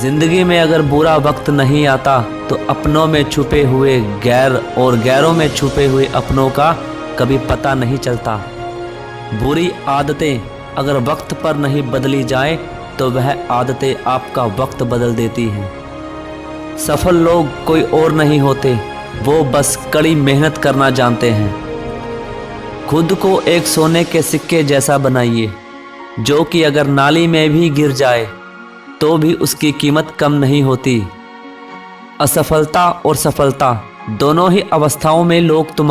जिंदगी में अगर बुरा वक्त नहीं आता तो अपनों में छुपे हुए गैर और गैरों में छुपे हुए अपनों का कभी पता नहीं चलता। बुरी आदतें अगर वक्त पर नहीं बदली जाए तो वह आदतें आपका वक्त बदल देती हैं। सफल लोग कोई और नहीं होते, वो बस कड़ी मेहनत करना जानते हैं। खुद को एक सोने के सिक्के जैसा बनाइए, जो कि अगर नाली में भी गिर जाए तो भी उसकी कीमत कम नहीं होती। असफलता और सफलता दोनों ही अवस्थाओं में लोग